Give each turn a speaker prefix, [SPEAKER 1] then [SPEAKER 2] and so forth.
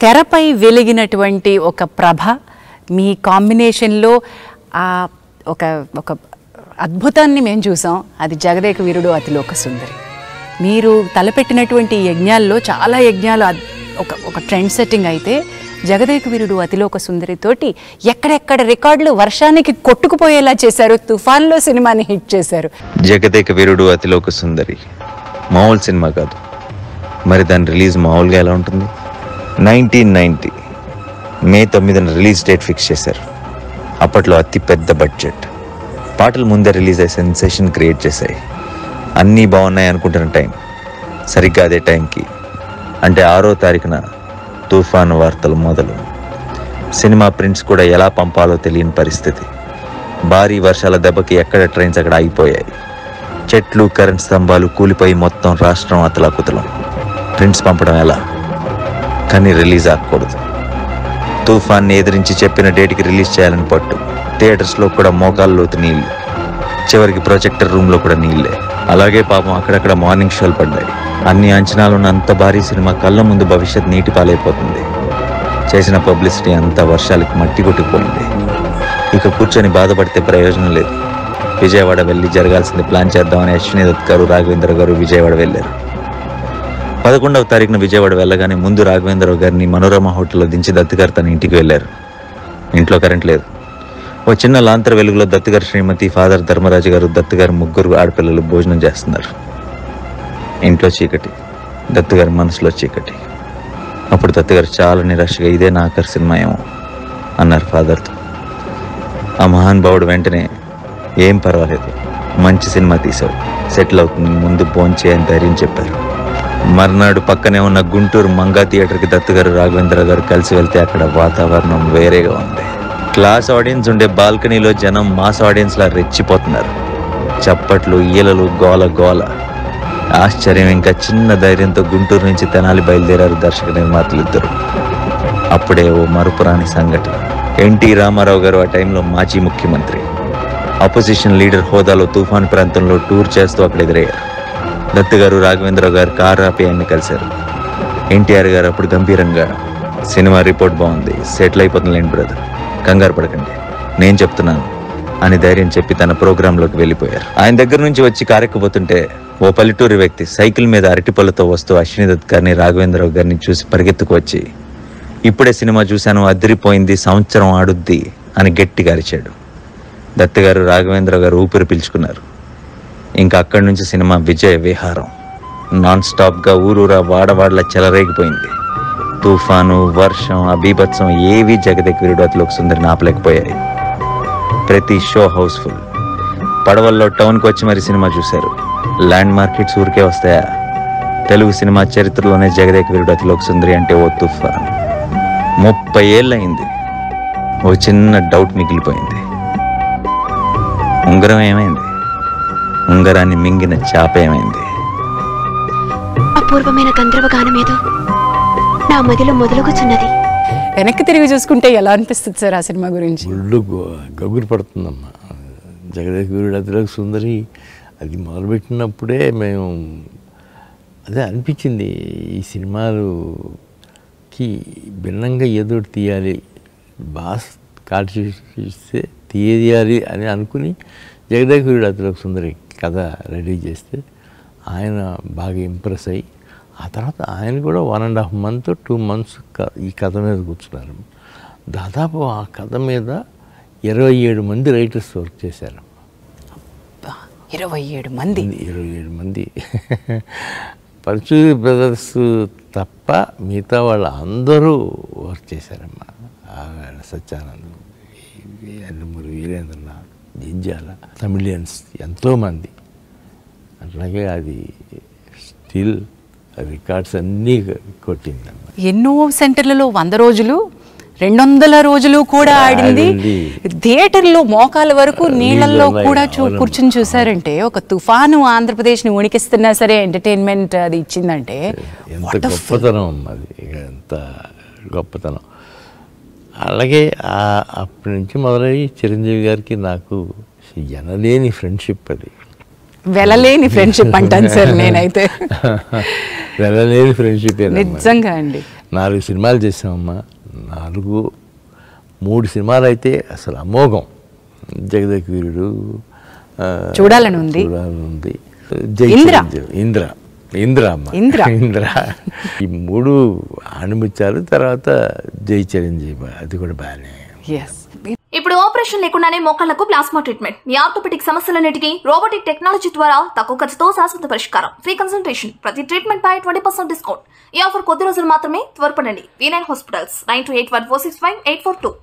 [SPEAKER 1] తెరపై వెలిగినటువంటి ఒక ప్రభ మీ కాంబినేషన్లో ఒక ఒక అద్భుతాన్ని మేము చూసాం. అది జగదేక వీరుడు అతిలోక సుందరి. మీరు తలపెట్టినటువంటి యజ్ఞాల్లో చాలా యజ్ఞాలు ఒక ట్రెండ్ సెట్టింగ్ అయితే జగదేక వీరుడు అతిలోక సుందరితోటి ఎక్కడెక్కడ రికార్డులు వర్షానికి కొట్టుకుపోయేలా చేశారు. తుఫాన్లో సినిమాని హిట్ చేశారు.
[SPEAKER 2] జగదేక వీరుడు అతిలోక సుందరి మామూలు సినిమా కాదు. మరి దాని రిలీజ్ మామూలుగా ఎలా ఉంటుంది? 1990 మే 9న రిలీజ్ డేట్ ఫిక్స్ చేశారు. అప్పట్లో అతి పెద్ద బడ్జెట్. పాటలు ముందే రిలీజ్ అయ్యి సెన్సేషన్ క్రియేట్ చేశాయి. అన్నీ బాగున్నాయి అనుకుంటున్న టైం సరిగ్గా అదే టైంకి అంటే 6వ తారీఖున తుఫాను వార్తలు మొదలు. సినిమా ప్రింట్స్ కూడా ఎలా పంపాలో తెలియని పరిస్థితి. భారీ వర్షాల దెబ్బకి ఎక్కడ ట్రైన్స్ అక్కడ ఆగిపోయాయి. చెట్లు కరెంట్ స్తంభాలు కూలిపోయి మొత్తం రాష్ట్రం అతలాకుతలం. ప్రింట్స్ పంపడం ఎలా? కానీ రిలీజ్ ఆగకూడదు. తుఫాన్ని ఎదిరించి చెప్పిన డేట్కి రిలీజ్ చేయాలని పట్టు. థియేటర్స్లో కూడా మోకాల్లోతు నీళ్ళు. చివరికి ప్రొజెక్టర్ రూమ్లో కూడా నీళ్ళే. అలాగే పాపం అక్కడక్కడ మార్నింగ్ షోలు పడ్డాయి. అన్ని అంచనాలున్న అంత భారీ సినిమా కళ్ళ ముందు భవిష్యత్ నీటి పాలైపోతుంది. చేసిన పబ్లిసిటీ అంతా వర్షాలకి మట్టి కొట్టుకుపోయింది. ఇక కూర్చొని బాధపడితే ప్రయోజనం లేదు. విజయవాడ వెళ్ళి జరగాల్సింది ప్లాన్ చేద్దామని అశ్విని దత్ గారు, రాఘవేంద్ర గారు విజయవాడ వెళ్ళారు. 11వ తారీఖున విజయవాడ వెళ్ళగానే ముందు రాఘవేంద్రరావు గారిని మనోరమ హోటల్లో దించి దత్ గారు తన ఇంటికి వెళ్ళారు. ఇంట్లో కరెంట్ లేదు. ఓ చిన్న లాంతర వెలుగులో దత్ గారు శ్రీమతి, ఫాదర్ ధర్మరాజు గారు, దత్ గారు ముగ్గురు ఆడపిల్లలు భోజనం చేస్తున్నారు. ఇంట్లో చీకటి, దత్ గారి మనసులో చీకటి. అప్పుడు దత్ గారు చాలా నిరాశగా ఇదే నా ఆఖరి సినిమా ఏమో అన్నారు ఫాదర్తో. ఆ మహానుభావుడు వెంటనే ఏం పర్వాలేదు, మంచి సినిమా తీసావు, సెటిల్ అవుతుంది, ముందు భోంచే అని ధైర్యం చెప్పారు. మర్నాడు పక్కనే ఉన్న గుంటూరు మంగా థియేటర్కి దత్ గారు, రాఘవేంద్ర గారు కలిసి వెళ్తే అక్కడ వాతావరణం వేరేగా ఉంది. క్లాస్ ఆడియన్స్ ఉండే బాల్కనీలో జనం మాస్ ఆడియన్స్లా రెచ్చిపోతున్నారు. చప్పట్లు, ఈలలు, గోల గోల. ఆశ్చర్యం ఇంకా చిన్న ధైర్యంతో గుంటూరు నుంచి తెనాలి బయలుదేరారు దర్శక నిర్మాతలు ఇద్దరు. అప్పుడే ఓ మరుపురాని సంఘటన. ఎన్టీ రామారావు గారు ఆ టైంలో మాజీ ముఖ్యమంత్రి, అపోజిషన్ లీడర్ హోదాలో తుఫాను ప్రాంతంలో టూర్ చేస్తూ అక్కడ ఎదురయ్యారు. దత్ గారు, రాఘవేంద్రరావు గారు కారు ఆపి ఆయన్ని కలిశారు. ఎన్టీఆర్ గారు అప్పుడు గంభీరంగా, సినిమా రిపోర్ట్ బాగుంది, సెటిల్ అయిపోతుందిలేండి బ్రదర్, కంగారు పడకండి, నేను చెప్తున్నాను అని ధైర్యం చెప్పి తన ప్రోగ్రాంలోకి వెళ్ళిపోయారు. ఆయన దగ్గర నుంచి వచ్చి కారెక్కబోతుంటే ఓ పల్లెటూరి వ్యక్తి సైకిల్ మీద అరటిపళ్ళతో వస్తూ అశ్విని దత్ గారిని, రాఘవేంద్రరావు గారిని చూసి పరిగెత్తుకు వచ్చి, ఇప్పుడే సినిమా చూశాను, అదిరిపోయింది, సంవత్సరం ఆడుద్ది అని గట్టిగా అరిచాడు. దత్ గారు, రాఘవేంద్రరావు గారు ఊపిరి పీల్చుకున్నారు. ఇంకా అక్కడి నుంచి సినిమా విజయ విహారం. నాన్ స్టాప్గా ఊరూరా వాడవాడలా చెలరేగిపోయింది. తుఫాను, వర్షం, అబీభత్సం ఏవీ జగదేక వీరుడు అతిలోక సుందరిని ఆపలేకపోయాయి. ప్రతి షో హౌస్ఫుల్. పడవల్లో టౌన్కి వచ్చి మరి సినిమా చూశారు. ల్యాండ్ మార్కెట్స్ ఊరికే వస్తాయా? తెలుగు సినిమా చరిత్రలోనే జగదేక వీరుడు అతిలోక సుందరి అంటే ఓ తుఫాన్. 30 ఏళ్ళయింది. ఓ చిన్న డౌట్ మిగిలిపోయింది. ఉంగరం ఏమైంది? ఉంగరాన్ని మింగిన చాప ఏమైంది?
[SPEAKER 3] అపూర్వమైన గంధర్వగానమేదో నా మదిలో మొదలుగుచున్నది.
[SPEAKER 1] వెనక్కి తిరిగి చూసుకుంటే ఎలా అనిపిస్తుంది సార్ ఆ సినిమా గురించి?
[SPEAKER 4] ఒళ్ళు గగురు పడుతుందమ్మా. జగదేక వీరుడు అతిలోక సుందరి అది మొదలుపెట్టినప్పుడే మేము అదే అనిపించింది, ఈ సినిమాలుకి భిన్నంగా ఏదో తీయాలి, బాస్ కాటు చూస్తే తీయాలి అని అనుకుని జగదేక వీరుడు అతిలోక సుందరి కథ రెడీ చేస్తే ఆయన బాగా ఇంప్రెస్ అయ్యి ఆ తర్వాత ఆయన కూడా 1.5 month 2 months ఈ కథ మీద కూర్చున్నారు. దాదాపు ఆ కథ మీద 27 మంది రైటర్స్ వర్క్ చేశారు.
[SPEAKER 1] 27 మంది
[SPEAKER 4] 27 మంది పరచూరి బ్రదర్స్ తప్ప మిగతా వాళ్ళు అందరూ వర్క్ చేశారమ్మా. సత్యానంద్, అల్లమూరి వీరేంద్రనాథ్, జింజాల, తమిళియన్స్ ఎంతోమంది. అట్లాగే అది స్టిల్ రికార్డ్స్ అన్నీ కొట్టిందమ్మా.
[SPEAKER 1] ఎన్నో సెంటర్లలో 100 రోజులు 200 రోజులు కూడా ఆడింది. థియేటర్లో మోకాల వరకు నీళ్లలో కూడా కూర్చుని చూసారంటే ఒక తుఫాను ఆంధ్రప్రదేశ్ని వణికిస్తున్నా సరే ఎంటర్టైన్మెంట్ అది ఇచ్చిందంటే
[SPEAKER 4] ఎంత గొప్పతనం, అది ఎంత గొప్పతనం. అలాగే అప్పటి నుంచి మొదలయ్యి చిరంజీవి గారికి నాకు ఎనలేని ఫ్రెండ్షిప్, అది
[SPEAKER 1] వెలలేని ఫ్రెండ్షిప్ అంటాను సార్ నేనైతే.
[SPEAKER 4] వెళ్ళలేని ఫ్రెండ్షిప్.
[SPEAKER 1] నిజంగా అండి.
[SPEAKER 4] 4 సినిమాలు చేసామమ్మా. 3 సినిమాలు అయితే అసలు అమోఘం. జగదేక వీరుడు
[SPEAKER 1] చూడాలని ఉంది.
[SPEAKER 4] జై
[SPEAKER 1] ఇంద్ర.
[SPEAKER 4] ఇంద్ర అమ్మ. ఇంద్ర ఈ 3 ఆణిముత్యాలు. తర్వాత జై చిరంజీవి, అది కూడా బాగానే.
[SPEAKER 5] ఇప్పుడు ఆపరేషన్ లేకుండానే మోకాళ్లకు ప్లాస్మా ట్రీట్మెంట్. మీ ఆర్థోపెటిక్ సమస్యలన్నిటికీ రోబోటిక్ టెక్నాలజీ ద్వారా తక్కువ ఖర్చుతో శాశ్వత పరిష్కారం. Free consultation. ప్రతి ట్రీట్మెంట్ పై 20% డిస్కౌంట్. ఈ ఆఫర్ కొద్ది రోజులు మాత్రమే. త్వరపడండి. V9 hospitals 9281465842.